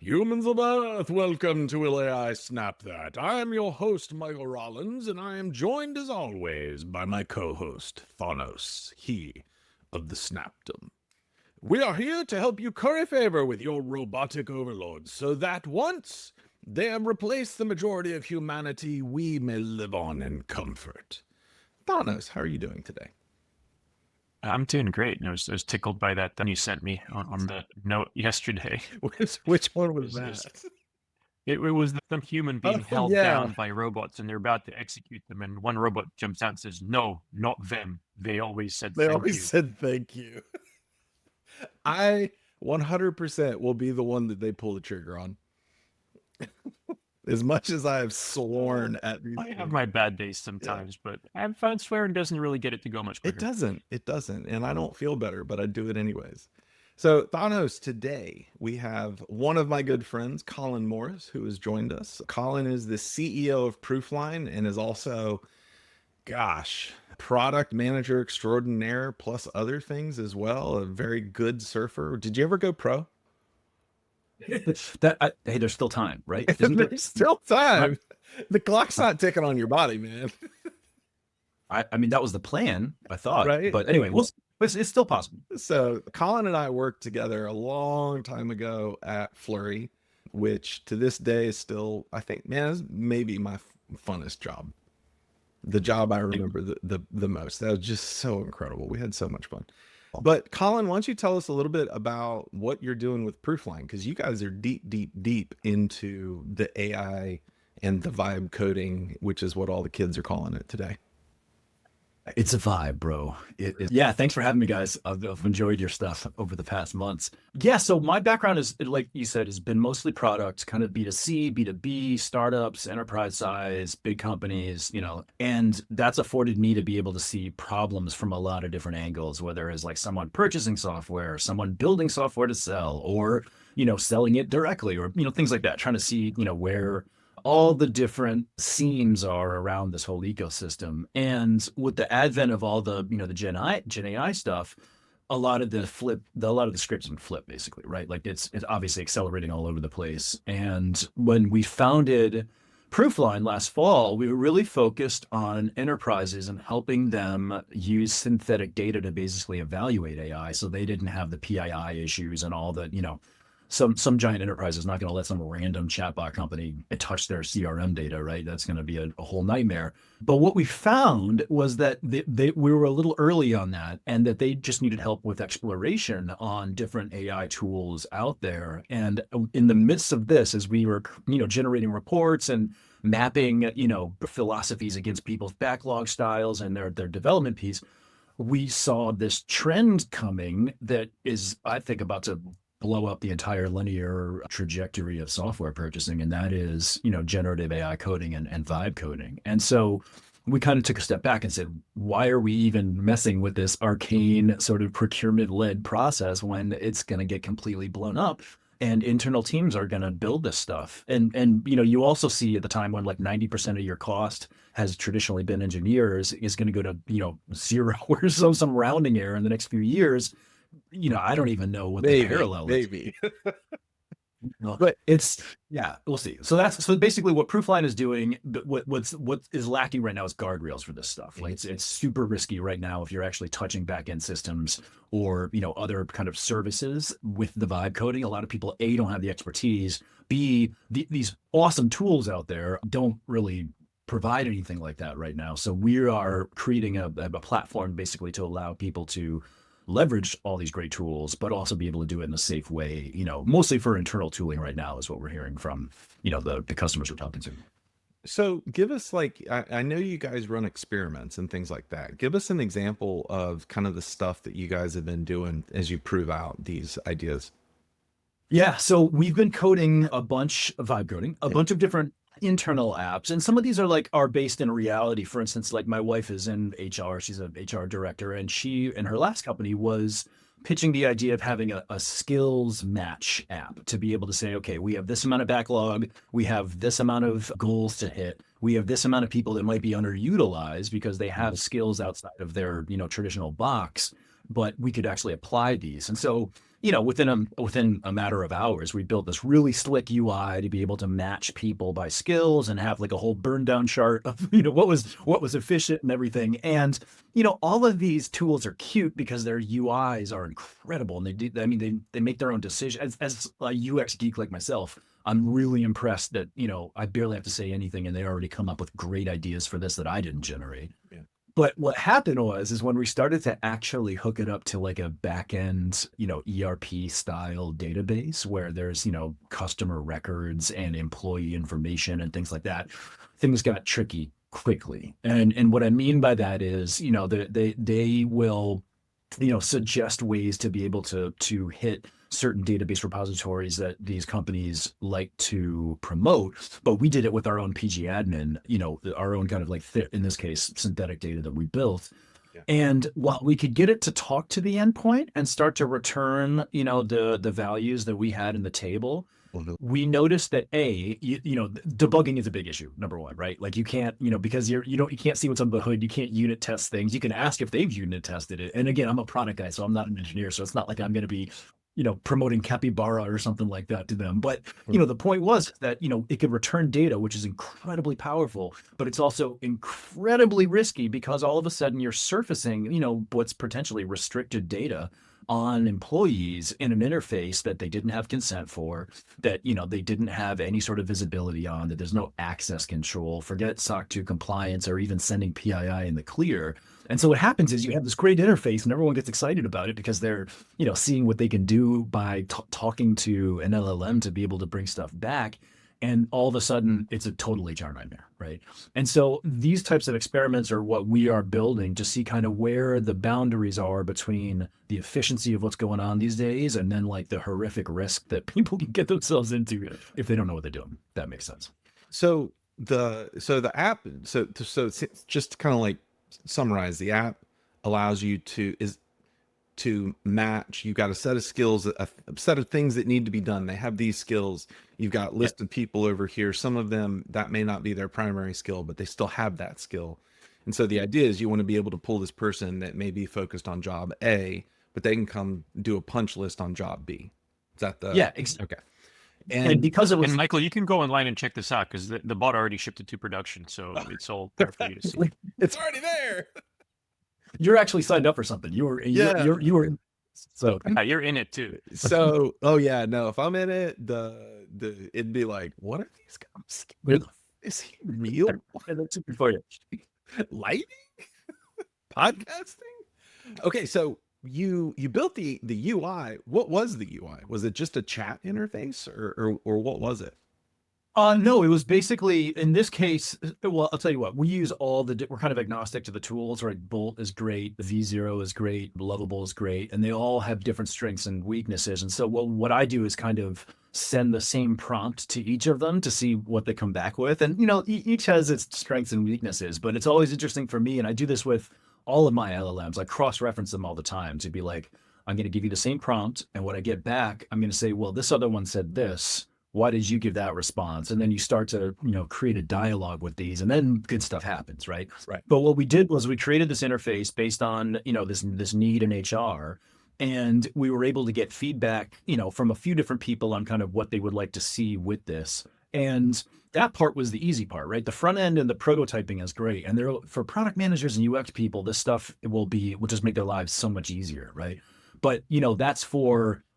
Humans of Earth, welcome to Will AI Snap That. I am your host, Michael Rollins, and I am joined as always by my co-host, Thanos, he of the Snapdom. We are here to help you curry favor with your robotic overlords, so that once they have replaced the majority of humanity, we may live on in comfort. Thanos, how are you doing today? I'm doing great. I was tickled by that you sent me on the note yesterday. Which one was It was, that? it was some human being Oh, held yeah. down by robots and they're about to execute them. And one robot jumps out and says, "No, not them. They always said They thank always you." said thank you. I 100% will be the one that they pull the trigger on. As much as I have sworn at these I have things. my bad days Yeah. sometimes, but I've found swearing doesn't really get it to go much It quicker. doesn't. It doesn't. And I don't feel better, but I do it anyways. So, Thanos, today we have one of my good friends, Colin Morris, who has joined us. Colin is the CEO of Proofline and is also, gosh, product manager extraordinaire, plus other things as well. A very good surfer. Did you ever go pro? Hey, there's still time, right? Isn't there? There's still My, time. The clock's not ticking on your body, man. I mean, that was the plan, I thought. Right? But anyway, it's still possible. So Colin and I worked together a long time ago at Flurry, which to this day is still, I think, man, is maybe my funnest job. The job I remember the most. That was just so incredible. We had so much fun. But Colin, why don't you tell us a little bit about what you're doing with Proofline? Because you guys are deep, deep, deep into the AI and the vibe coding, which is what all the kids are calling it today. It's a vibe, bro. Yeah, thanks for having me, guys. I've enjoyed your stuff over the past months. Yeah, so my background is, like you said, has been mostly product, kind of B2C, B2B, startups, enterprise size, big companies, and that's afforded me to be able to see problems from a lot of different angles, whether it's like someone purchasing software, someone building software to sell, or, selling it directly, or, things like that, trying to see, where all the different seams are around this whole ecosystem. And with the advent of all the, the Gen AI stuff, a lot of the scripts can flip basically, right? Like it's obviously accelerating all over the place. And when we founded Proofline last fall, we were really focused on enterprises and helping them use synthetic data to basically evaluate AI so they didn't have the PII issues and all the, some giant enterprise is not going to let some random chatbot company touch their CRM data, right? That's going to be a whole nightmare. But what we found was that we were a little early on that, and that they just needed help with exploration on different AI tools out there. And in the midst of this, as we were, generating reports and mapping, philosophies against people's backlog styles and their development piece, we saw this trend coming that is, I think, about to blow up the entire linear trajectory of software purchasing. And that is, generative AI coding and vibe coding. And so we kind of took a step back and said, why are we even messing with this arcane sort of procurement led process when it's going to get completely blown up? And internal teams are going to build this stuff. And you also see at the time when like 90% of your cost has traditionally been engineers is going to go to, zero or some rounding error in the next few years. I don't even know what the parallel is. Maybe. But yeah, we'll see. So basically what Proofline is doing. What is lacking right now is guardrails for this stuff. Like it's super risky right now if you're actually touching backend systems or other kind of services with the vibe coding. A lot of people don't have the expertise. These awesome tools out there don't really provide anything like that right now. So we are creating a platform basically to allow people to leverage all these great tools, but also be able to do it in a safe way, mostly for internal tooling right now is what we're hearing from, the customers we're talking to. So give us I know you guys run experiments and things like that. Give us an example of kind of the stuff that you guys have been doing as you prove out these ideas. Yeah, so we've been coding a bunch of vibe coding, a bunch of different internal apps, and some of these are based in reality. For instance, like my wife is in HR, she's an HR director, and she in her last company was pitching the idea of having a skills match app to be able to say, okay, we have this amount of backlog, we have this amount of goals to hit, we have this amount of people that might be underutilized because they have skills outside of their traditional box. but we could actually apply these. And so, within a matter of hours, we built this really slick UI to be able to match people by skills and have like a whole burn down chart of, what was efficient and everything. And, all of these tools are cute because their UIs are incredible. And they make their own decisions. As a UX geek like myself, I'm really impressed that, I barely have to say anything and they already come up with great ideas for this that I didn't generate. Yeah. But what happened is when we started to actually hook it up to like a back end, ERP style database where there's, customer records and employee information and things like that, things got tricky quickly. And what I mean by that is, they will, suggest ways to be able to hit certain database repositories that these companies like to promote, but we did it with our own PG admin, our own kind of like, in this case, synthetic data that we built. Yeah. And while we could get it to talk to the endpoint and start to return, the values that we had in the table, we noticed that debugging is a big issue. Number one, right? Like you can't, because you can't see what's under the hood. You can't unit test things. You can ask if they've unit tested it. And again, I'm a product guy, so I'm not an engineer. So it's not like I'm going to be, promoting capybara or something like that to them. But, the point was that, it could return data, which is incredibly powerful, but it's also incredibly risky because all of a sudden you're surfacing, what's potentially restricted data on employees in an interface that they didn't have consent for, that, they didn't have any sort of visibility on, that there's no access control, forget SOC 2 compliance or even sending PII in the clear. And so what happens is you have this great interface and everyone gets excited about it because they're, seeing what they can do by talking to an LLM to be able to bring stuff back. And all of a sudden it's a total HR nightmare, right? And so these types of experiments are what we are building to see kind of where the boundaries are between the efficiency of what's going on these days and then like the horrific risk that people can get themselves into if they don't know what they're doing. That makes sense. So the app, so just to kind of like summarize, the app allows you to match. You've got a set of skills, a set of things that need to be done. They have these skills. You've got listed people over here. Some of them, that may not be their primary skill, but they still have that skill. And so the idea is you want to be able to pull this person that may be focused on job A, but they can come do a punch list on job B. Is that the... Yeah. Okay. And because it was... And Michael, you can go online and check this out because the bot already shipped it to production. So it's all there for you to see. It's already there. You're actually signed up for something. You were, so you're in it too. So, oh yeah, no, if I'm in it, it'd be like, what are these guys? Is he real? That's for you. Lighting? Podcasting? Okay. So you built the UI. What was the UI? Was it just a chat interface or what was it? No, it was basically, in this case, well, I'll tell you what, we use we're kind of agnostic to the tools, right? Bolt is great, the V0 is great, Lovable is great, and they all have different strengths and weaknesses. And so what I do is kind of send the same prompt to each of them to see what they come back with. And, each has its strengths and weaknesses, but it's always interesting for me. And I do this with all of my LLMs. I cross-reference them all the time to be like, I'm going to give you the same prompt. And what I get back, I'm going to say, well, this other one said this. Why did you give that response? And then you start to, create a dialogue with these, and then good stuff happens, right? Right. But what we did was we created this interface based on, this need in HR, and we were able to get feedback, from a few different people on kind of what they would like to see with this. And that part was the easy part, right? The front end and the prototyping is great. And for product managers and UX people, this stuff will just make their lives so much easier, right? But,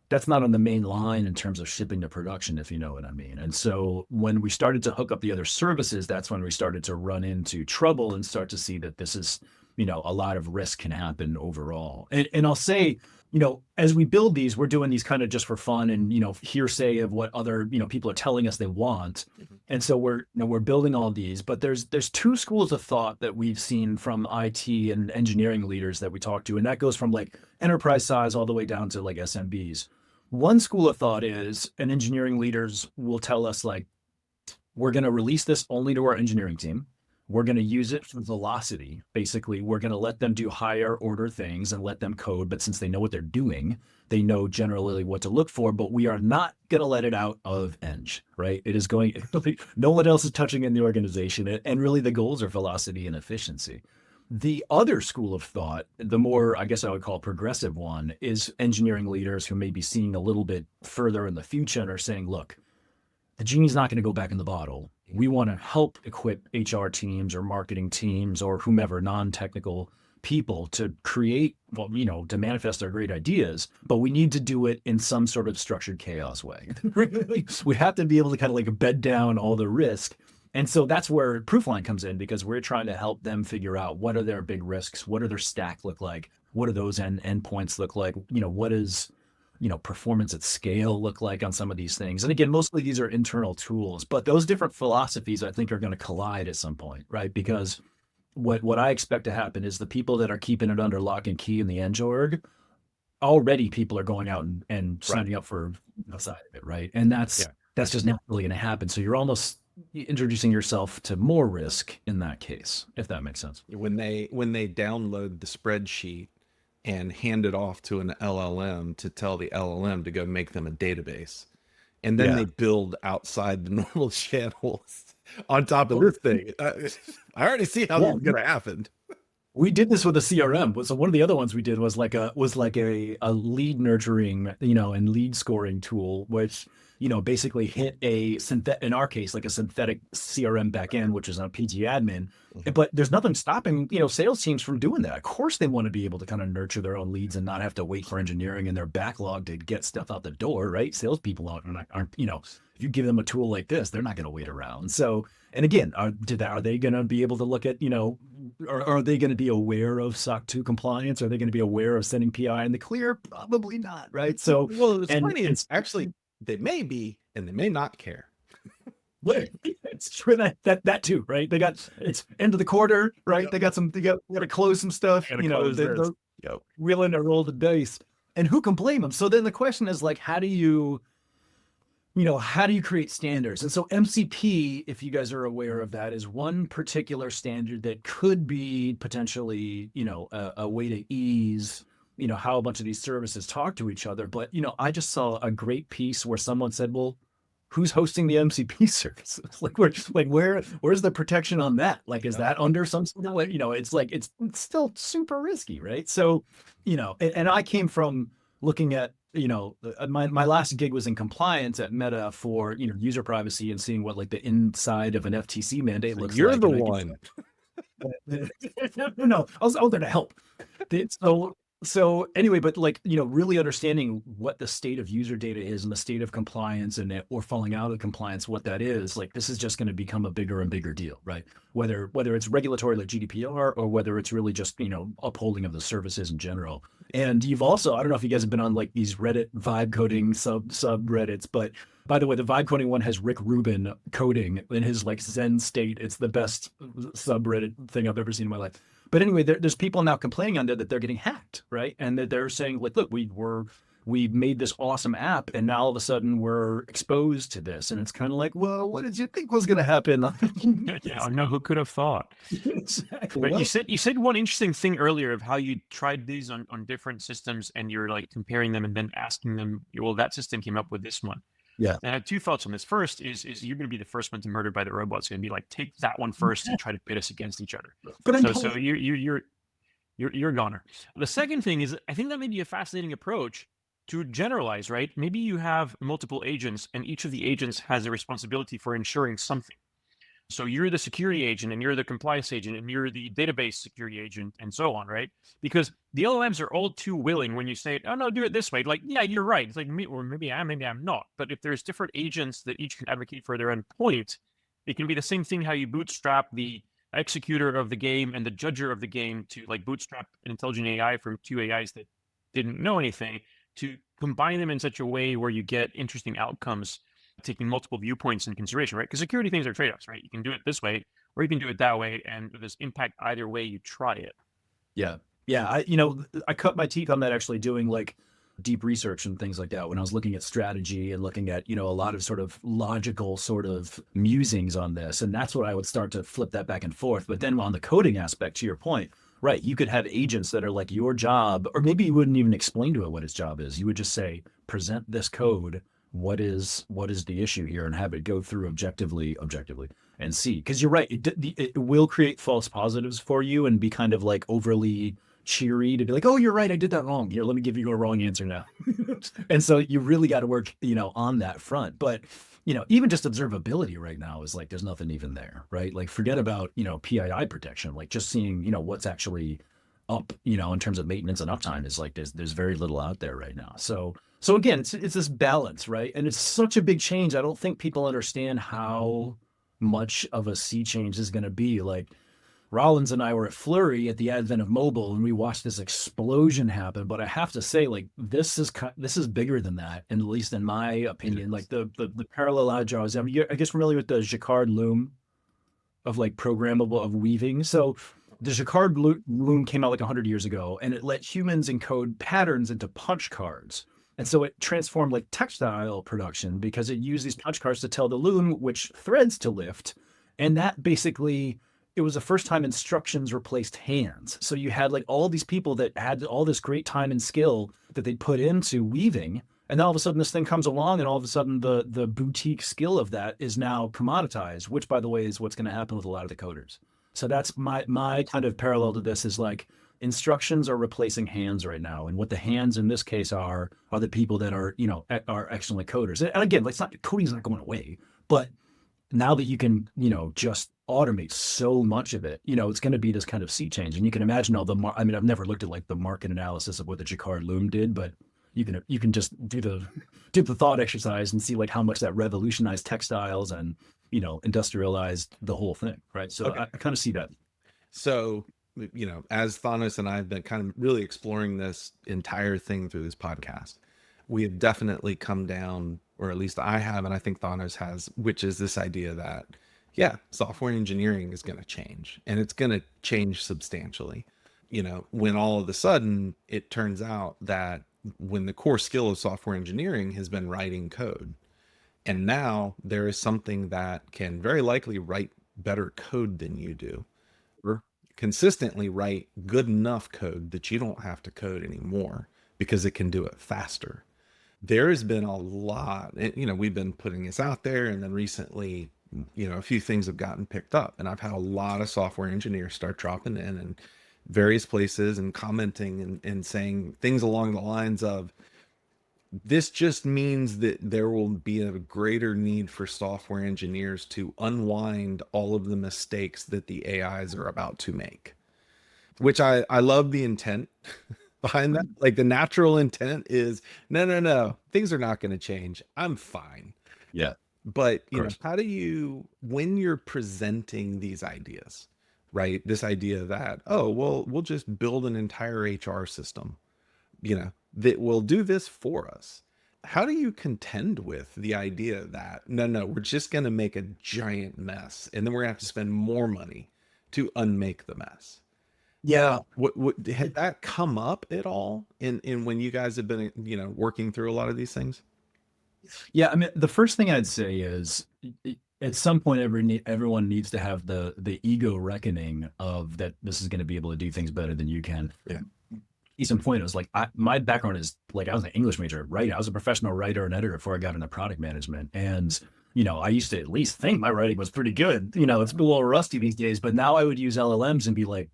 that's not on the main line in terms of shipping to production, if you know what I mean. And so when we started to hook up the other services, that's when we started to run into trouble and start to see that this is, a lot of risk can happen overall. And I'll say, as we build these, we're doing these kind of just for fun and, hearsay of what other, people are telling us they want. And so we're building all these, but there's two schools of thought that we've seen from IT and engineering leaders that we talk to. And that goes from like enterprise size all the way down to like SMBs. One school of thought is, and engineering leaders will tell us like, we're going to release this only to our engineering team. We're going to use it for velocity. Basically, we're going to let them do higher order things and let them code. But since they know what they're doing, they know generally what to look for, but we are not going to let it out of Eng, right? It is going, no one else is touching in the organization. And really the goals are velocity and efficiency. The other school of thought, the more, I guess I would call progressive one, is engineering leaders who may be seeing a little bit further in the future and are saying, look, the genie's not going to go back in the bottle. We want to help equip HR teams or marketing teams or whomever, non-technical people to create, well, to manifest their great ideas, but we need to do it in some sort of structured chaos way. We have to be able to kind of like bed down all the risk. And so that's where Proofline comes in, because we're trying to help them figure out what are their big risks, what do their stack look like, what do those endpoints look like, what is, performance at scale look like on some of these things. And again, mostly these are internal tools, but those different philosophies I think are going to collide at some point, right? Because what I expect to happen is the people that are keeping it under lock and key in the Eng org, already people are going out and signing up for outside of it, right? And that's just naturally going to happen. So you're almost introducing yourself to more risk in that case, if that makes sense. When they download the spreadsheet and hand it off to an LLM to tell the LLM to go make them a database, and then they build outside the normal channels on top of this thing. I already see how this is going to happen. We did this with a CRM. So one of the other ones we did was like a lead nurturing, and lead scoring tool, which, basically hit in our case, like a synthetic CRM backend, which is on PT admin. But there's nothing stopping, sales teams from doing that. Of course, they want to be able to kind of nurture their own leads and not have to wait for engineering and their backlog to get stuff out the door, right? Salespeople aren't, if you give them a tool like this, they're not going to wait around. So, and again, are they going to be able to look at, are they going to be aware of SOC 2 compliance? Are they going to be aware of sending PI in the clear? Probably not, right? So, well, it's funny. It's actually, they may be, and they may not care. It's true that too, right? It's end of the quarter, right? They got to close some stuff. They're willing to roll the dice, and who can blame them? So then the question is like, how do you create standards? And so MCP, if you guys are aware of that, is one particular standard that could be potentially, a way to ease, how a bunch of these services talk to each other. But, I just saw a great piece where someone said, well, who's hosting the MCP services? Where's the protection on that? Like, is that under some, it's like, it's still super risky, right? So, and I came from looking at, my last gig was in compliance at Meta for, user privacy and seeing what like the inside of an FTC mandate looks like. You're the one. No, I was out there to help. So anyway, but like, really understanding what the state of user data is and the state of compliance or falling out of compliance, what that is, like, this is just going to become a bigger and bigger deal, right? Whether it's regulatory like GDPR or whether it's really just, upholding of the services in general. And you've also, I don't know if you guys have been on like these Reddit vibe coding subreddits, but by the way, the vibe coding one has Rick Rubin coding in his like Zen state. It's the best subreddit thing I've ever seen in my life. But anyway, there's people now complaining on there that they're getting hacked, right? And that they're saying, like, look, we made this awesome app, and now all of a sudden we're exposed to this. And it's kind of like, well, what did you think was going to happen? Yeah, no, who could have thought? Exactly. But you said one interesting thing earlier of how you tried these on different systems, and you're like comparing them and then asking them, well, that system came up with this one. Yeah. And I have two thoughts on this. First is you're going to be the first one to murdered by the robots. Going to be like, take that one first and try to pit us against each other. But so you're a goner. The second thing is, I think that may be a fascinating approach to generalize, right? Maybe you have multiple agents, and each of the agents has a responsibility for ensuring something. So you're the security agent, and you're the compliance agent, and you're the database security agent, and so on, right? Because the LLMs are all too willing when you say, oh, no, do it this way. Like, yeah, you're right. It's like, or maybe I'm not. But if there's different agents that each can advocate for their own point, it can be the same thing how you bootstrap the executor of the game and the judger of the game to like bootstrap an intelligent AI from two AIs that didn't know anything, to combine them in such a way where you get interesting outcomes, taking multiple viewpoints into consideration, right? Because security things are trade-offs, right? You can do it this way, or you can do it that way, and there's impact either way you try it. Yeah. I cut my teeth on that, actually doing like deep research and things like that when I was looking at strategy and looking at, a lot of sort of logical sort of musings on this. And that's what I would start to flip that back and forth. But then on the coding aspect, to your point, right, you could have agents that are like your job, or maybe you wouldn't even explain to it what its job is. You would just say, present this code what is the issue here, and have it go through objectively and see. Because you're right, it will create false positives for you and be kind of like overly cheery to be like, oh, you're right, I did that wrong. Here, let me give you a wrong answer now. And so you really got to work, on that front. But, even just observability right now is like, there's nothing even there, right? Like forget about, PII protection, like just seeing, what's actually up, in terms of maintenance and uptime is like, there's very little out there right now. So again, it's this balance, right? And it's such a big change. I don't think people understand how much of a sea change is going to be. Like, Rollins and I were at Flurry at the advent of mobile, and we watched this explosion happen. But I have to say, like, this is bigger than that, and at least in my opinion. Like the parallel I draw is, I guess familiar with the Jacquard loom of like programmable of weaving. So the Jacquard loom came out like 100 years ago, and it let humans encode patterns into punch cards. And so it transformed like textile production because it used these punch cards to tell the loom which threads to lift, and that basically, it was the first time instructions replaced hands. So you had like all these people that had all this great time and skill that they'd put into weaving. And then all of a sudden this thing comes along, and all of a sudden the boutique skill of that is now commoditized, which by the way is what's going to happen with a lot of the coders. So that's my kind of parallel to this is like instructions are replacing hands right now. And what the hands in this case are the people that are, are excellent coders. And again, like coding's not going away, but now that you can, just automate so much of it, it's going to be this kind of sea change. And you can imagine all the, I've never looked at like the market analysis of what the Jacquard loom did, but you can just do the thought exercise and see like how much that revolutionized textiles and, industrialized the whole thing. Right. So okay. I kind of see that. So, as Thanos and I have been kind of really exploring this entire thing through this podcast, we have definitely come down, or at least I have, and I think Thanos has, which is this idea that, software engineering is going to change, and it's going to change substantially. When all of a sudden it turns out that when the core skill of software engineering has been writing code, and now there is something that can very likely write better code than you do, or consistently write good enough code that you don't have to code anymore because it can do it faster. There has been a lot, we've been putting this out there, and then recently, a few things have gotten picked up, and I've had a lot of software engineers start dropping in and various places and commenting and saying things along the lines of, this just means that there will be a greater need for software engineers to unwind all of the mistakes that the AIs are about to make, which I love the intent behind that. Like the natural intent is, no, things are not going to change. I'm fine. Yeah. But, how do you, when you're presenting these ideas, right? This idea that, oh, well, we'll just build an entire HR system, that will do this for us. How do you contend with the idea that, no, we're just going to make a giant mess, and then we're going to have to spend more money to unmake the mess? Yeah. What had that come up at all in when you guys have been, working through a lot of these things? Yeah. I mean, the first thing I'd say is at some point, everyone needs to have the ego reckoning of that this is going to be able to do things better than you can. Yeah. Case in point, it was like, my background is like, I was an English major, right? I was a professional writer and editor before I got into product management. And, I used to at least think my writing was pretty good. It's a little rusty these days, but now I would use LLMs and be like,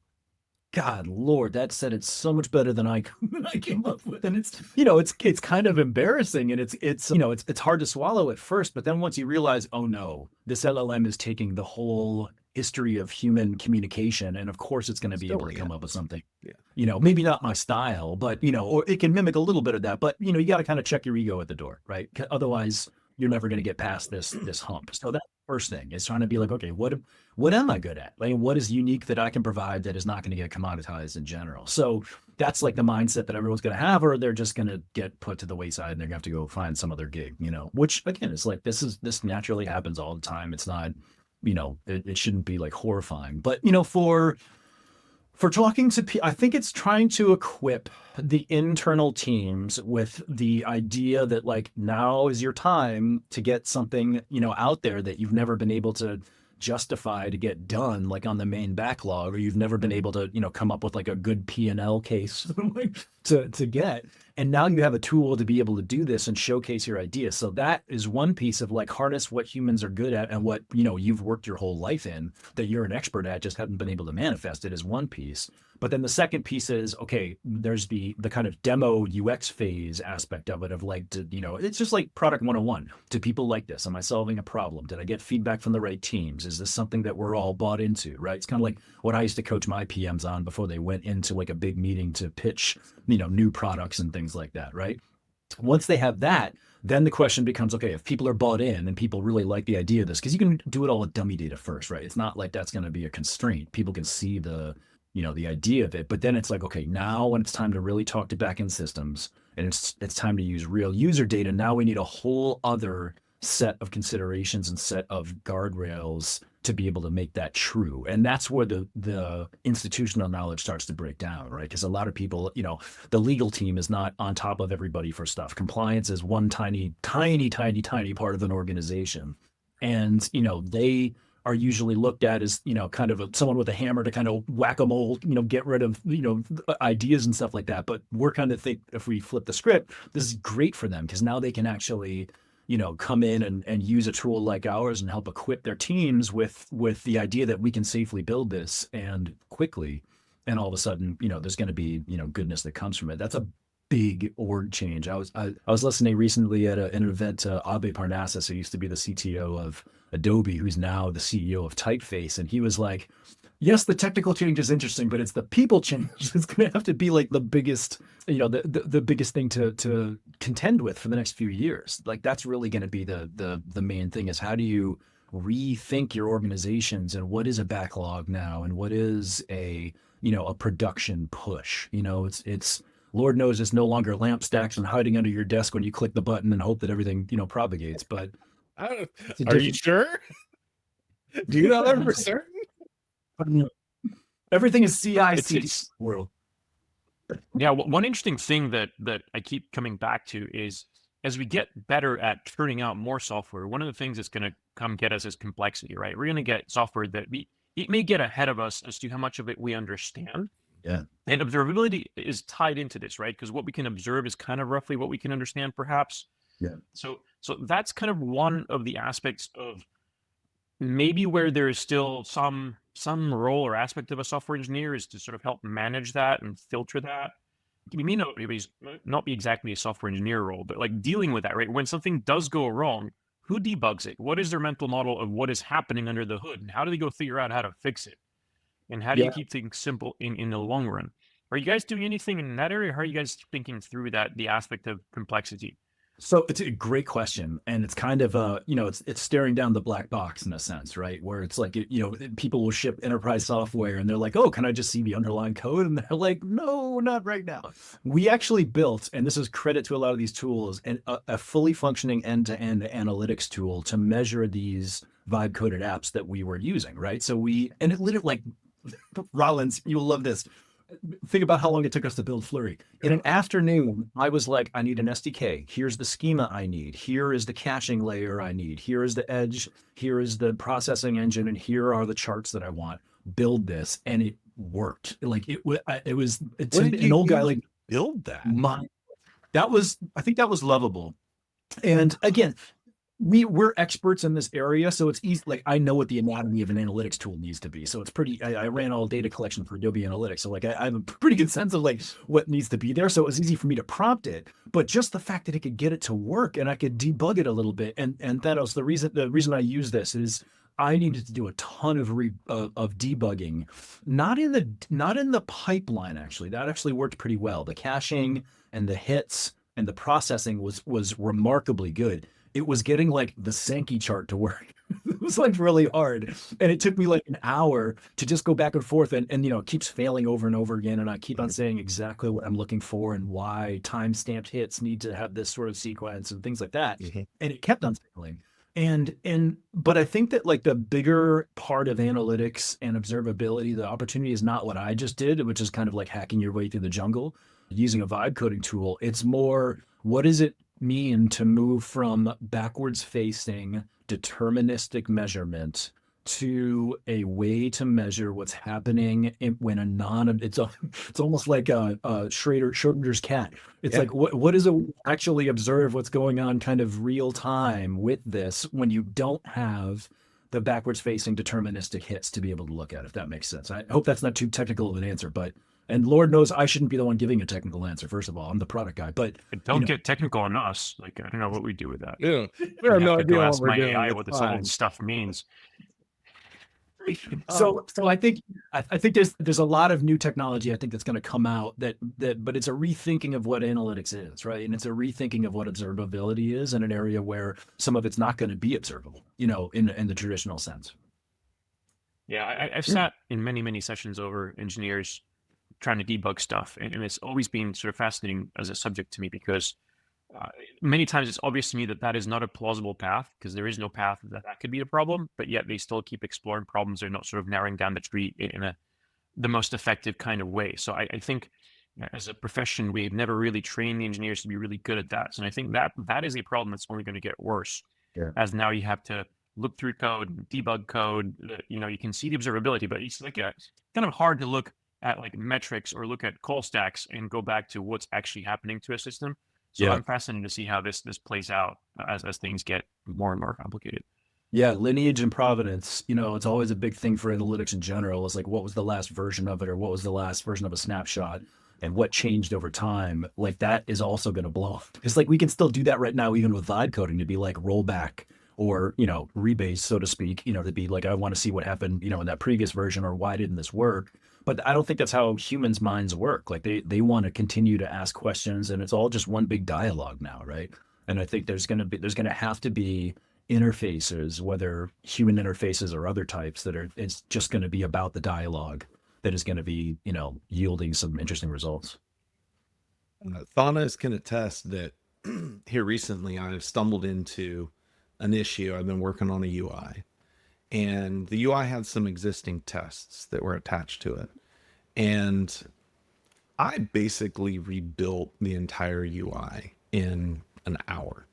God, Lord, that said it's so much better than I came up with. And it's, it's kind of embarrassing, and it's hard to swallow at first, but then once you realize, oh no, this LLM is taking the whole history of human communication, and of course it's going to be able to come up with something, maybe not my style, but, or it can mimic a little bit of that, but, you got to kind of check your ego at the door, right? Otherwise you're never going to get past this hump. So that first thing is trying to be like, okay, what am I good at? Like, what is unique that I can provide that is not going to get commoditized in general? So that's like the mindset that everyone's going to have, or they're just going to get put to the wayside and they're going to have to go find some other gig, which again, is like, this naturally happens all the time. It's not, it shouldn't be like horrifying, but, for talking to I think it's trying to equip the internal teams with the idea that like, now is your time to get something, out there that you've never been able to justify to get done, like on the main backlog, or you've never been able to, come up with like a good P&L case to get. And now you have a tool to be able to do this and showcase your ideas. So that is one piece of like harness what humans are good at and what, you've worked your whole life in that you're an expert at, just haven't been able to manifest it, is one piece. But then the second piece is, okay, there's the kind of demo UX phase aspect of it, of like, it's just like product 101. Do people like this? Am I solving a problem? Did I get feedback from the right teams? Is this something that we're all bought into, right? It's kind of like what I used to coach my PMs on before they went into like a big meeting to pitch, new products and things like that, right? Once they have that, then the question becomes, okay, if people are bought in and people really like the idea of this, because you can do it all with dummy data first, right? It's not like that's going to be a constraint. People can see the idea of it, but then it's like, okay, now when it's time to really talk to backend systems and it's time to use real user data, now we need a whole other set of considerations and set of guardrails to be able to make that true. And that's where the institutional knowledge starts to break down, right? Because a lot of people, the legal team is not on top of everybody for stuff. Compliance is one tiny part of an organization. And, they are usually looked at as, kind of someone with a hammer to kind of whack them all, get rid of, ideas and stuff like that. But we're kind of think, if we flip the script, this is great for them because now they can actually, come in and use a tool like ours and help equip their teams with the idea that we can safely build this and quickly. And all of a sudden, there's going to be, goodness that comes from it. That's a big org change. I was listening recently at an event to Abhay Parnassus, who used to be the CTO of Adobe, who's now the CEO of Typeface. And he was like, yes, the technical change is interesting, but it's the people change that's going to have to be like the biggest, the biggest thing to contend with for the next few years. Like that's really going to be the main thing, is how do you rethink your organizations and what is a backlog now and what is a production push. It's Lord knows it's no longer lamp stacks and hiding under your desk when you click the button and hope that everything propagates. But are you sure? Do you know that for certain? Everything is CI/CD world. Yeah, one interesting thing that I keep coming back to is, as we get better at turning out more software, one of the things that's going to come get us is complexity, right? We're going to get software that it may get ahead of us as to how much of it we understand. Yeah. And observability is tied into this, right? Because what we can observe is kind of roughly what we can understand, perhaps. Yeah. So that's kind of one of the aspects of maybe where there is still some role or aspect of a software engineer is to sort of help manage that and filter that. You may not be exactly a software engineer role, but like dealing with that, right? When something does go wrong, who debugs it? What is their mental model of what is happening under the hood? And how do they go figure out how to fix it? And how do you keep things simple in the long run? Are you guys doing anything in that area? How are you guys thinking through the aspect of complexity? So it's a great question. And it's kind of, it's staring down the black box in a sense, right? Where it's like, people will ship enterprise software and they're like, oh, can I just see the underlying code? And they're like, no, not right now. We actually built, and this is credit to a lot of these tools, and a fully functioning end-to-end analytics tool to measure these vibe coded apps that we were using, right? So and it literally, like, Rollins, you'll love this. Think about how long it took us to build Flurry. In an afternoon, I was like, I need an SDK. Here's the schema I need. Here is the caching layer I need. Here is the edge. Here is the processing engine. And here are the charts that I want. Build this. And it worked. Like it was an old guy like build that. I think that was lovable. And again, we're experts in this area, so it's easy. Like I know what the anatomy of an analytics tool needs to be. So it's pretty, I ran all data collection for Adobe Analytics. So like I have a pretty good sense of like what needs to be there. So it was easy for me to prompt it, but just the fact that it could get it to work and I could debug it a little bit. And Thanos, the reason I use this is I needed to do a ton of debugging, not in the pipeline. Actually, that actually worked pretty well. The caching and the hits and the processing was remarkably good. It was getting like the Sankey chart to work. It was like really hard. And it took me like an hour to just go back and forth and it keeps failing over and over again. And I keep on saying exactly what I'm looking for and why time-stamped hits need to have this sort of sequence and things like that. Mm-hmm. And it kept on failing. But I think that like the bigger part of analytics and observability, the opportunity is not what I just did, which is kind of like hacking your way through the jungle using a vibe coding tool. It's more, what does it mean to move from backwards facing deterministic measurement to a way to measure what's happening when it's almost like Schrodinger's cat. It's like what is it actually observe what's going on kind of real time with this when you don't have the backwards facing deterministic hits to be able to look at, if that makes sense. I hope that's not too technical of an answer, and Lord knows I shouldn't be the one giving a technical answer. First of all, I'm the product guy, but don't get technical on us. Like, I don't know what we do with that. Yeah, we have no idea what we're doing. AI what this whole stuff means. So I think there's a lot of new technology I think that's going to come out that but it's a rethinking of what analytics is, right? And it's a rethinking of what observability is in an area where some of it's not going to be observable, in the traditional sense. Yeah, I've sat in many sessions over engineers trying to debug stuff, and it's always been sort of fascinating as a subject to me because many times it's obvious to me that is not a plausible path because there is no path that could be a problem, but yet they still keep exploring problems. They're not sort of narrowing down the tree in the most effective kind of way. So I think as a profession, we've never really trained the engineers to be really good at that. And I think that is a problem that's only going to get worse as now you have to look through code, debug code, you can see the observability, but it's like kind of hard to look at like metrics or look at call stacks and go back to what's actually happening to a system. So I'm fascinated to see how this plays out as things get more and more complicated. Yeah, lineage and provenance, it's always a big thing for analytics in general. It's like, what was the last version of it, or what was the last version of a snapshot, and what changed over time? Like, that is also going to blow up. It's like we can still do that right now, even with vibe coding, to be like rollback or, rebase, so to speak, to be like, I want to see what happened, in that previous version, or why didn't this work? But I don't think that's how humans' minds work. Like they want to continue to ask questions, and it's all just one big dialogue now, right? And I think there's going to have to be interfaces, whether human interfaces or other types, it's just going to be about the dialogue that is going to be, yielding some interesting results. Thanos can attest that here recently I've stumbled into an issue. I've been working on a UI, and the UI had some existing tests that were attached to it. And I basically rebuilt the entire UI in an hour,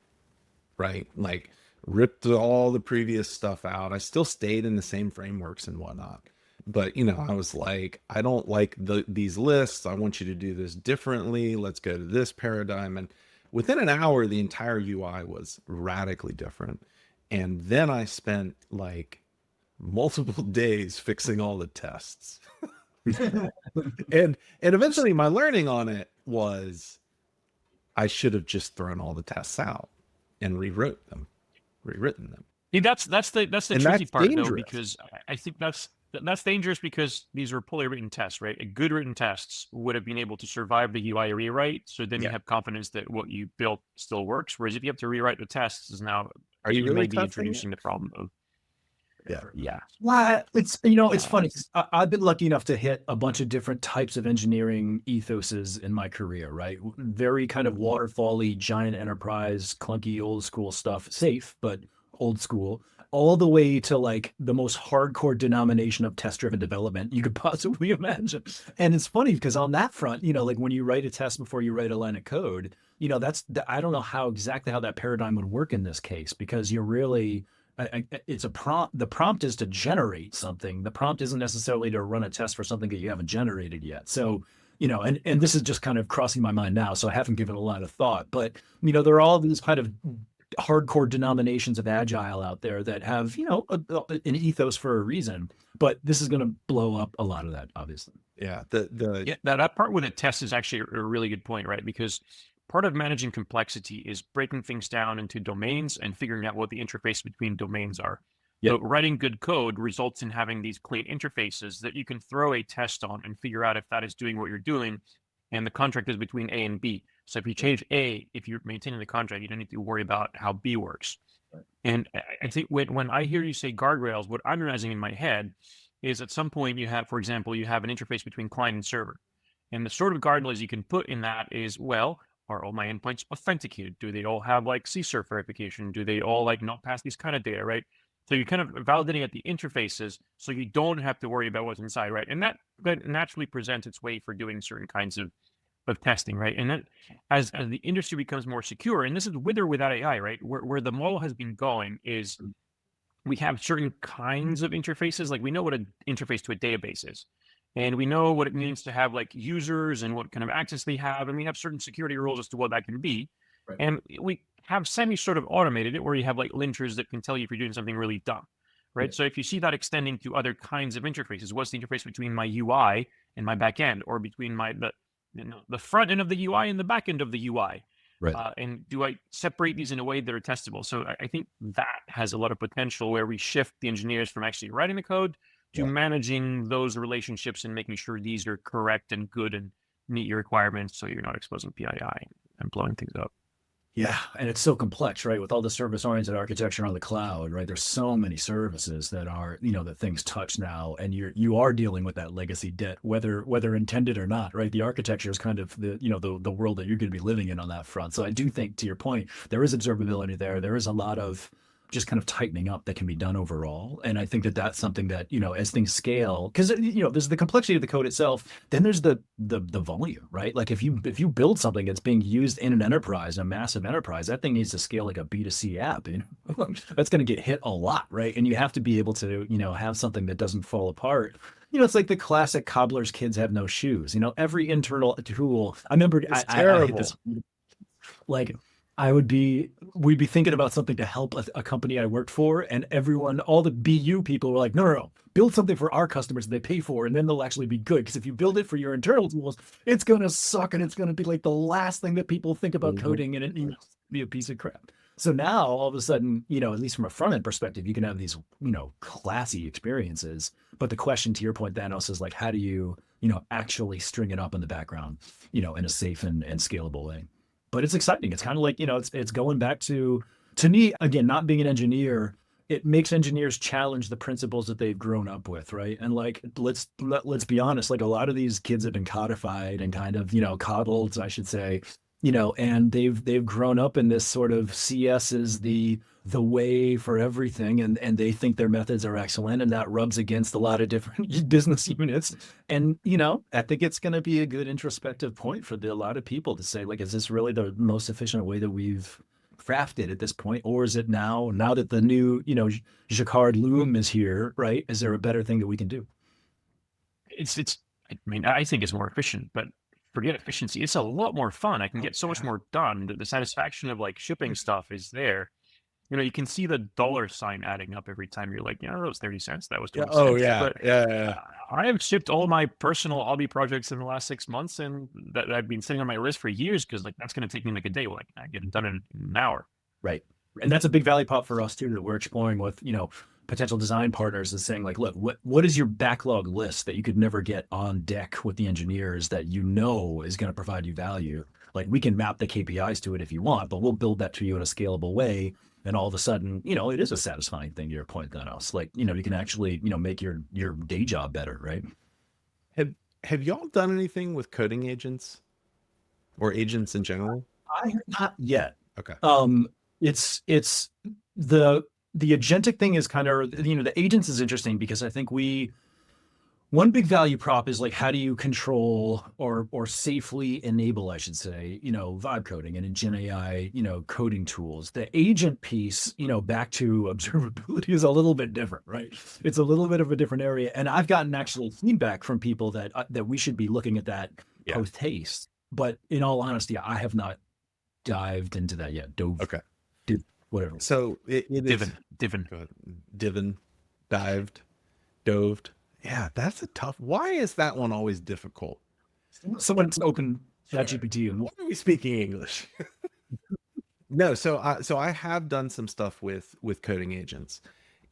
right? Like ripped all the previous stuff out. I still stayed in the same frameworks and whatnot. But, I was like, I don't like these lists. I want you to do this differently. Let's go to this paradigm. And within an hour, the entire UI was radically different. And then I spent like multiple days fixing all the tests. and eventually my learning on it was I should have just thrown all the tests out and rewritten them. See, that's the tricky part dangerous. Though, because I think that's dangerous because these are poorly written tests, right? A good written tests would have been able to survive the UI rewrite, so then you have confidence that what you built still works. Whereas if you have to rewrite the tests, is now you really maybe introducing the problem of Well, it's funny. I've been lucky enough to hit a bunch of different types of engineering ethoses in my career, right? Very kind of waterfall-y, giant enterprise, clunky, old school stuff, safe, but old school, all the way to like the most hardcore denomination of test-driven development you could possibly imagine. And it's funny because on that front, like when you write a test before you write a line of code, I don't know how that paradigm would work in this case, because you're really... it's a prompt. The prompt is to generate something. The prompt isn't necessarily to run a test for something that you haven't generated yet. So, and this is just kind of crossing my mind now, so I haven't given a lot of thought. But, there are all these kind of hardcore denominations of agile out there that have, an ethos for a reason. But this is going to blow up a lot of that, obviously. Yeah. That part with a test is actually a really good point, right? Because part of managing complexity is breaking things down into domains and figuring out what the interface between domains are. Yep. So writing good code results in having these clean interfaces that you can throw a test on and figure out if that is doing what you're doing. And the contract is between A and B. So if you change A, if you're maintaining the contract, you don't need to worry about how B works. Right. And I think when I hear you say guardrails, what I'm realizing in my head is at some point you have, for example, you have an interface between client and server. And the sort of guardrails you can put in that is, well, are all my endpoints authenticated? Do they all have like CSRF verification? Do they all like not pass these kind of data, right? So you're kind of validating at the interfaces so you don't have to worry about what's inside, right? And that naturally presents its way for doing certain kinds of testing, right? And then as the industry becomes more secure, and this is with or without AI, right? Where the model has been going is we have certain kinds of interfaces. Like we know what an interface to a database is, and we know what it means to have like users and what kind of access they have. And we have certain security rules as to what that can be. Right. And we have semi sort of automated it where you have like linters that can tell you if you're doing something really dumb. Right. Yeah. So if you see that extending to other kinds of interfaces, what's the interface between my UI and my back end, or between the front end of the UI and the back end of the UI? Right. And do I separate these in a way that are testable? So I think that has a lot of potential where we shift the engineers from actually writing the code to managing those relationships and making sure these are correct and good and meet your requirements, so you're not exposing PII and blowing things up. Yeah, and it's so complex, right? With all the service-oriented architecture on the cloud, right? There's so many services that are, that things touch now, and you are dealing with that legacy debt, whether intended or not, right? The architecture is kind of the world that you're going to be living in on that front. So I do think, to your point, there is observability there. There is a lot of just kind of tightening up that can be done overall. And I think that that's something that, as things scale, because, there's the complexity of the code itself, then there's the volume, right? Like if you build something that's being used in an enterprise, a massive enterprise, that thing needs to scale like a B2C app, that's going to get hit a lot, right? And you have to be able to, have something that doesn't fall apart. It's like the classic cobbler's kids have no shoes. Every internal tool, I remember It's I terrible. hit this, like, we'd be thinking about something to help a company I worked for, and all the BU people were like, no, build something for our customers that they pay for, and then they'll actually be good. Because if you build it for your internal tools, it's going to suck, and it's going to be like the last thing that people think about coding, and it needs to be a piece of crap. So now, all of a sudden, at least from a front-end perspective, you can have these, classy experiences. But the question, to your point, Thanos, is like, how do you, actually string it up in the background, in a safe and scalable way? But it's exciting. It's kind of like, it's going back to me, again, not being an engineer, it makes engineers challenge the principles that they've grown up with, right? And like, let's be honest, like a lot of these kids have been codified and kind of, coddled, I should say, and they've grown up in this sort of CS is the way for everything, and they think their methods are excellent, and that rubs against a lot of different business units. And I think it's going to be a good introspective point for a lot of people to say, like, is this really the most efficient way that we've crafted at this point, or is it now that the new Jacquard Loom is here, right? Is there a better thing that we can do? I think it's more efficient, but forget efficiency. It's a lot more fun. I can get so much more done. The satisfaction of like shipping stuff is there. You can see the dollar sign adding up every time you're like, that was 30 cents. That was 20 cents. Oh yeah. But yeah. I have shipped all my personal hobby projects in the last 6 months, and that I've been sitting on my list for years because like that's going to take me like a day. Well, like I get it done in an hour. Right. And that's a big value prop for us too, that we're exploring with, potential design partners, is saying like, look, what is your backlog list that you could never get on deck with the engineers that is going to provide you value? Like we can map the KPIs to it if you want, but we'll build that to you in a scalable way. And all of a sudden, it is a satisfying thing, to your point, Thanos. Like, you can actually, make your day job better, right? Have y'all done anything with coding agents or agents in general? I not yet. Okay. It's the agentic thing is kind of, the agents is interesting because I think one big value prop is like, how do you control or safely enable, I should say, vibe coding and Gen AI, coding tools. The agent piece, back to observability, is a little bit different, right? It's a little bit of a different area. And I've gotten actual feedback from people that we should be looking at that post haste. But in all honesty, I have not dived into that yet. Whatever. So it is Divin. Go ahead. Divin, dived, doved. Yeah, that's a tough. Why is that one always difficult? Someone's open ChatGPT and why are we speaking English? No, so I have done some stuff with coding agents,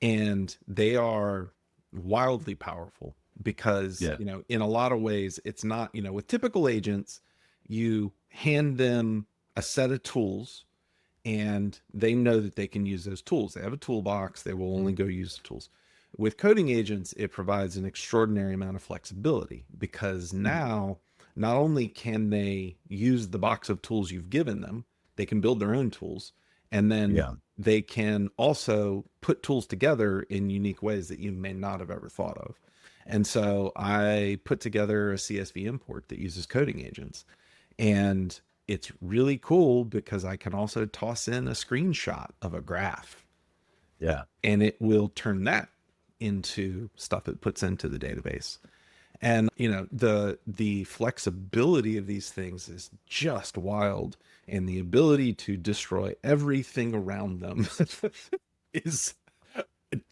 and they are wildly powerful because in a lot of ways it's not, with typical agents, you hand them a set of tools and they know that they can use those tools. They have a toolbox, they will only go use the tools. With coding agents, it provides an extraordinary amount of flexibility because now not only can they use the box of tools you've given them, they can build their own tools, and then they can also put tools together in unique ways that you may not have ever thought of. And so I put together a CSV import that uses coding agents, and it's really cool because I can also toss in a screenshot of a graph Yeah. and it will turn that into stuff it puts into the database. And the flexibility of these things is just wild, and the ability to destroy everything around them is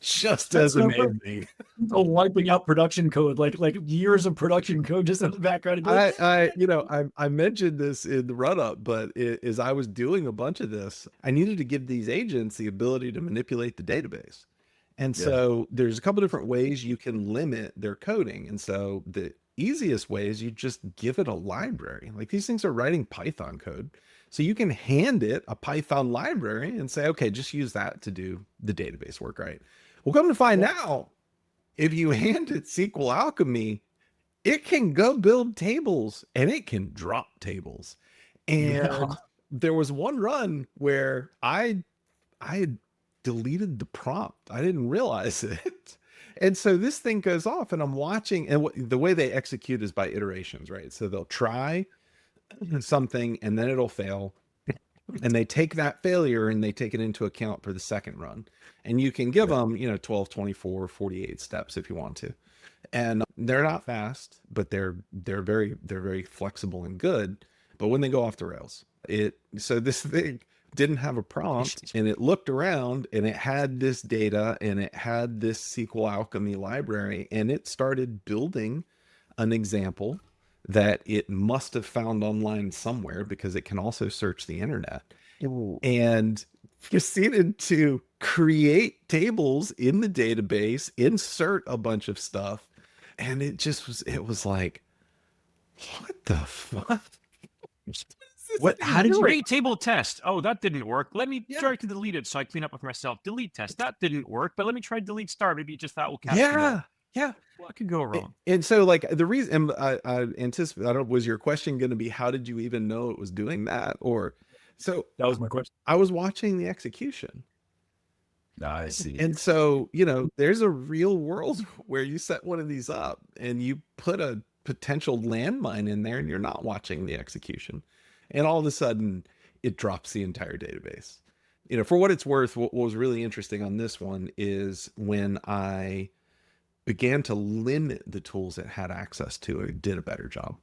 just as amazing. Oh, wiping out production code, like years of production code just in the background. I mentioned this in the run up, but as I was doing a bunch of this, I needed to give these agents the ability to manipulate the database. And so there's a couple different ways you can limit their coding. And so the easiest way is you just give it a library. Like, these things are writing Python code. So you can hand it a Python library and say, okay, just use that to do the database work, right? Well, come to find out, if you hand it SQL Alchemy, it can go build tables and it can drop tables. And there was one run where I had deleted the prompt. I didn't realize it. And so this thing goes off and I'm watching, and the way they execute is by iterations, right? So they'll try something and then it'll fail. And they take that failure and they take it into account for the second run. And you can give them, 12, 24, 48 steps if you want to. And they're not fast, but they're very flexible and good. But when they go off the rails, so this thing didn't have a prompt, and it looked around and it had this data and it had this SQL Alchemy library, and it started building an example that it must have found online somewhere, because it can also search the internet. Ooh. And proceeded to create tables in the database, insert a bunch of stuff. And it was like, what the fuck? How did you create table test? Oh, that didn't work. Let me try to delete it so I clean up with myself. Delete test. That didn't work, but let me try delete star. Maybe just that will capture. Yeah. What could go wrong? And so, like, the reason I anticipate, was your question going to be, how did you even know it was doing that? Or so that was my question. I was watching the execution. I see. And so, there's a real world where you set one of these up and you put a potential landmine in there and you're not watching the execution. And all of a sudden it drops the entire database. For what it's worth, what was really interesting on this one is when I began to limit the tools it had access to, it did a better job.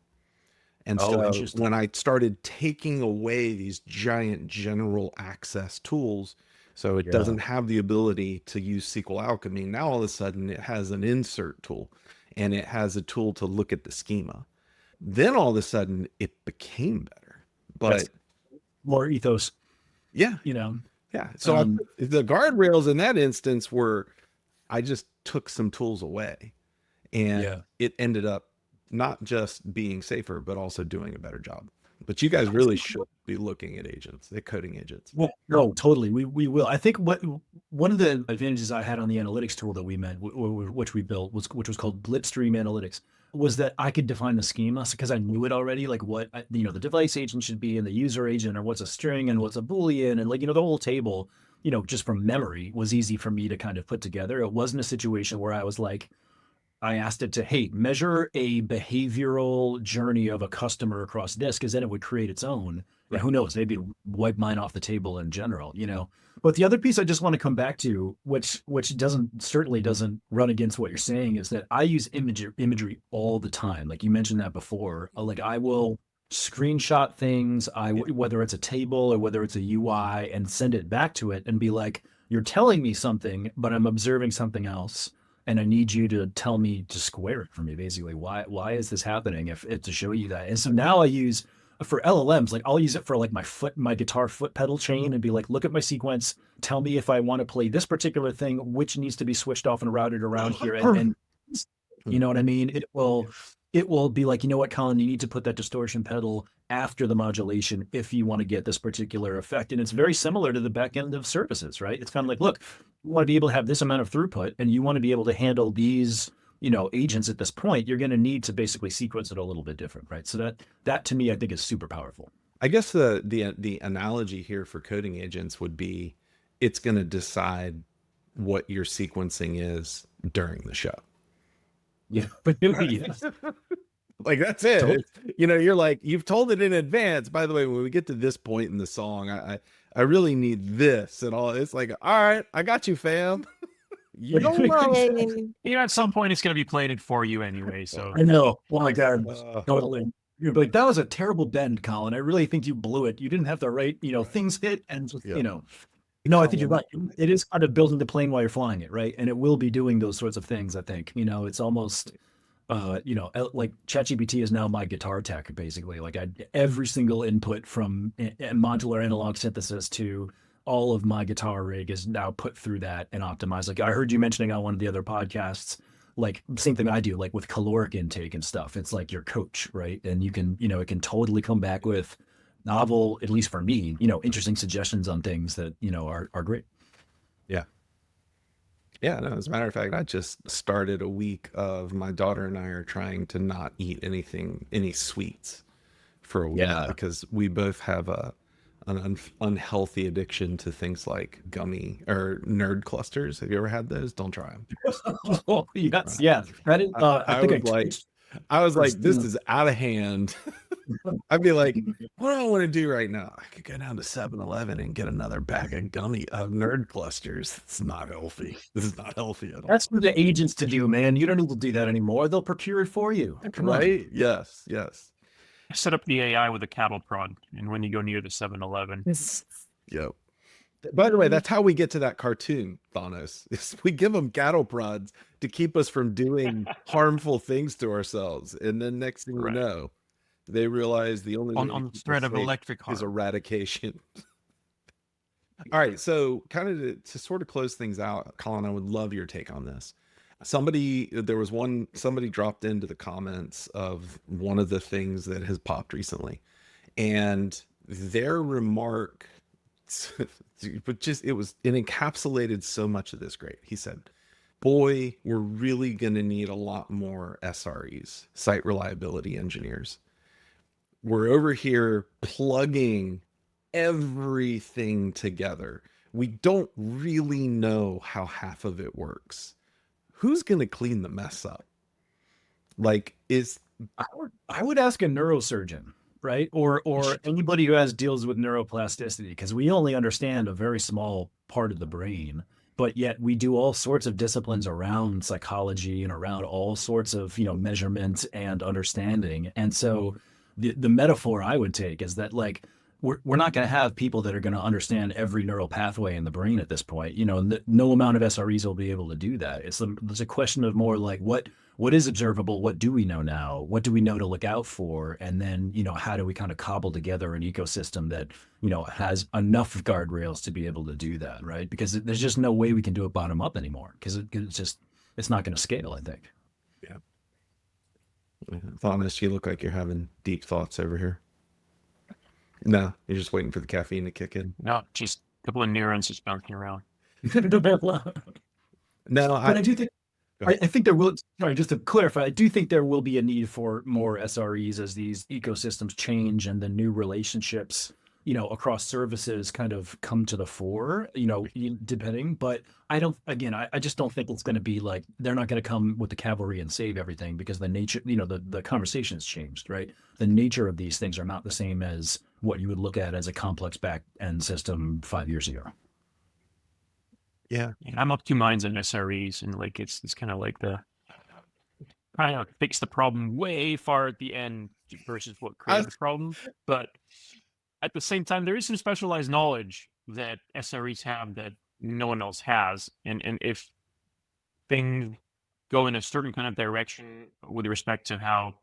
And so when I started taking away these giant general access tools, so it doesn't have the ability to use SQL Alchemy, now all of a sudden it has an insert tool and it has a tool to look at the schema. Then all of a sudden it became better. But that's more ethos. Yeah. Yeah. So the guardrails in that instance were, I just took some tools away, and it ended up not just being safer, but also doing a better job. But you guys really should be looking at agents, at coding agents. Well, no, totally. We will. I think one of the advantages I had on the analytics tool that we made, which we built, which was called Blitzstream Analytics, was that I could define the schema because I knew it already, like what the device agent should be and the user agent, or what's a string and what's a Boolean, and the whole table, just from memory was easy for me to kind of put together. It wasn't a situation where I was like, I asked it to, hey, measure a behavioral journey of a customer across this, because then it would create its own. Right. Who knows? Maybe wipe mine off the table in general, But the other piece I just want to come back to, which certainly doesn't run against what you're saying, is that I use imagery all the time. Like you mentioned that before. Like I will screenshot things, whether it's a table or whether it's a UI, and send it back to it and be like, you're telling me something, but I'm observing something else. And I need you to tell me, to square it for me, basically. Why is this happening? If to show you that. And so now I use, for LLMs, like I'll use it for like my guitar foot pedal chain, and be like, look at my sequence, tell me if I want to play this particular thing, which needs to be switched off and routed around here. And you know what I mean? It will be like, you know what, Colin, you need to put that distortion pedal after the modulation if you want to get this particular effect. And it's very similar to the back end of services, right? It's kind of like, look, you want to be able to have this amount of throughput, and you want to be able to handle these, agents at this point, you're going to need to basically sequence it a little bit different, right? So that to me, I think is super powerful. I guess the analogy here for coding agents would be, it's going to decide what your sequencing is during the show. Yeah, but yes. Like that's it. You're like, you've told it in advance. By the way, when we get to this point in the song, I really need this and all. It's like, all right, I got you, fam. You don't know. At some point it's going to be plated for you anyway. So I know. Oh my God. Totally. You're like, that was a terrible bend, Colin. I really think you blew it. You didn't have the right, things hit and, No, I think you're right. It is kind of building the plane while you're flying it, right? And it will be doing those sorts of things, I think. It's almost, like ChatGPT is now my guitar tech, basically. Like every single input from modular analog synthesis to all of my guitar rig is now put through that and optimized. Like I heard you mentioning on one of the other podcasts, like same thing I do, like with caloric intake and stuff. It's like your coach, right? And you can, it can totally come back with novel, at least for me, interesting suggestions on things that, are great. Yeah. Yeah, no, as a matter of fact, I just started a week of my daughter and I are trying to not eat any sweets for a week because we both have an unhealthy addiction to things like gummy or nerd clusters. Have you ever had those? Don't try them. Oh, yes, yeah. I was like, this is out of hand. I'd be like, what do I want to do right now? I could go down to 7-Eleven and get another bag of nerd clusters. It's not healthy. This is not healthy at all. That's for the agents to do, man. You don't need to do that anymore. They'll procure it for you. Come on. Yes. Set up the AI with a cattle prod, and when you go near the 7-Eleven. Yep. By the way, that's how we get to that cartoon, Thanos. Is we give them cattle prods to keep us from doing harmful things to ourselves, and then next thing you know, they realize the only on the threat of electric harm is eradication. All right, so kind of to sort of close things out, Colin, I would love your take on this. Somebody dropped into the comments of one of the things that has popped recently, and their remark, but it encapsulated so much of this great. He said, boy, we're really going to need a lot more SREs, site reliability engineers. We're over here plugging everything together. We don't really know how half of it works. Who's going to clean the mess up? I would ask a neurosurgeon, right? Or anybody who has deals with neuroplasticity, because we only understand a very small part of the brain, but yet we do all sorts of disciplines around psychology and around all sorts of, measurements and understanding. And so the metaphor I would take is that we're not going to have people that are going to understand every neural pathway in the brain at this point. No amount of SREs will be able to do that. It's a question of more like what is observable? What do we know now? What do we know to look out for? And then, how do we kind of cobble together an ecosystem that, has enough guardrails to be able to do that, right? Because there's just no way we can do it bottom up anymore because it's not going to scale, I think. Yeah. Thomas, you look like you're having deep thoughts over here. No, you're just waiting for the caffeine to kick in. No, just a couple of neurons just bouncing around. No, I do think. I think there will. Sorry, just to clarify, I do think there will be a need for more SREs as these ecosystems change and the new relationships, across services kind of come to the fore. Depending. But I don't. Again, I just don't think it's going to be like they're not going to come with the cavalry and save everything because the nature, the conversation has changed, right? The nature of these things are not the same as what you would look at as a complex back-end system 5 years ago. Yeah. I'm of two minds on SREs, and it's kind of like the trying to fix the problem way far at the end versus what created the problem. But at the same time, there is some specialized knowledge that SREs have that no one else has, and if things go in a certain kind of direction with respect to how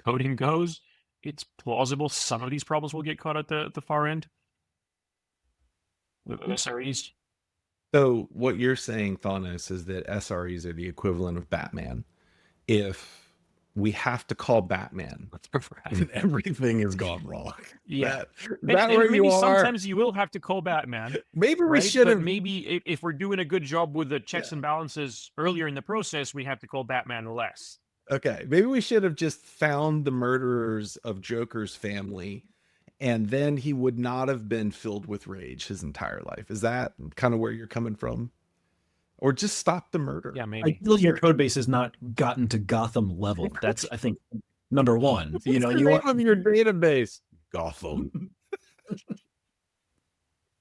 coding goes, it's plausible some of these problems will get caught at the far end with SREs. So what you're saying, Thanos, is that SREs are the equivalent of Batman. If we have to call Batman, then everything has gone wrong. Yeah. Maybe sometimes you will have to call Batman. Maybe we should have. Maybe if we're doing a good job with the checks and balances earlier in the process, we have to call Batman less. Okay. Maybe we should have just found the murderers of Joker's family, and then he would not have been filled with rage his entire life. Is that kind of where you're coming from? Or just stop the murder? Yeah, maybe. I feel your code base has not gotten to Gotham level. That's, I think, number one. What's the name of your database? Gotham.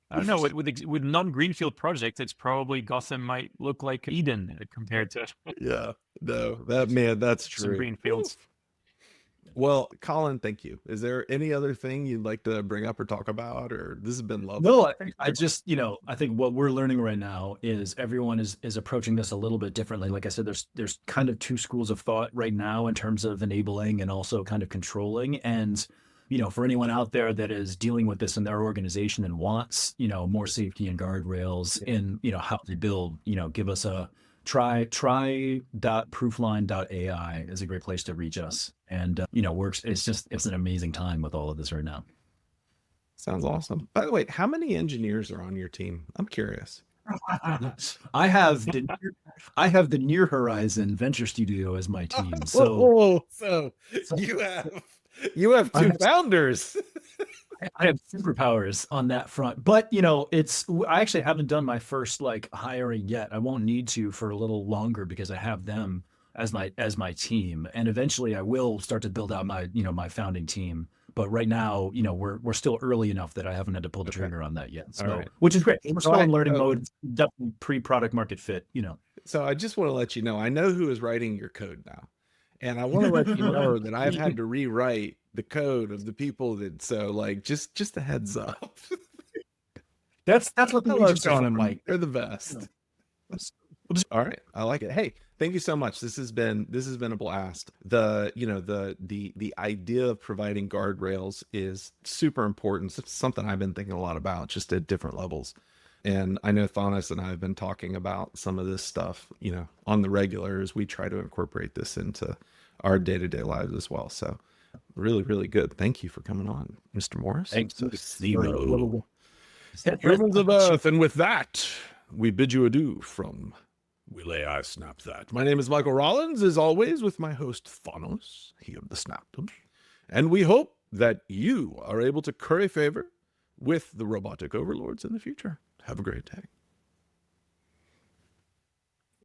I don't know. With non-greenfield projects, it's probably Gotham might look like Eden compared to Yeah, no, that's some true. greenfields. Well, Colin, thank you. Is there any other thing you'd like to bring up or talk about, or this has been lovely? No, I just, I think what we're learning right now is everyone is approaching this a little bit differently. Like I said, there's kind of two schools of thought right now in terms of enabling and also kind of controlling. And, for anyone out there that is dealing with this in their organization and wants, more safety and guardrails in, how to build, give us a try.proofline.ai is a great place to reach us. And, it's an amazing time with all of this right now. Sounds awesome. By the way, how many engineers are on your team? I'm curious. I have the Near Horizon Venture Studio as my team. So you have two founders. I have superpowers on that front. But I actually haven't done my first hiring yet. I won't need to for a little longer because I have them as my team. And eventually I will start to build out my my founding team. But right now, we're still early enough that I haven't had to pull the trigger on that yet. So, which is great. We're still in learning mode, definitely pre-product market fit, So I just want to let you know, I know who is writing your code now. And I want to let you know that I've had to rewrite the code of the people that, just a heads up. That's what the agents are and Mike. They're the best. All right. I like it. Hey, thank you so much. This has been a blast. The idea of providing guardrails is super important. It's something I've been thinking a lot about, just at different levels. And I know Thanos and I have been talking about some of this stuff, on the regular as we try to incorporate this into our day-to-day lives as well. So really, really good. Thank you for coming on, Mr. Morris. Thanks. Humans of Earth. And with that, we bid you adieu from Will AI Snap That? My name is Michael Rollins, as always, with my host Thanos, he of the Snapdom. And we hope that you are able to curry favor with the robotic overlords in the future. Have a great day.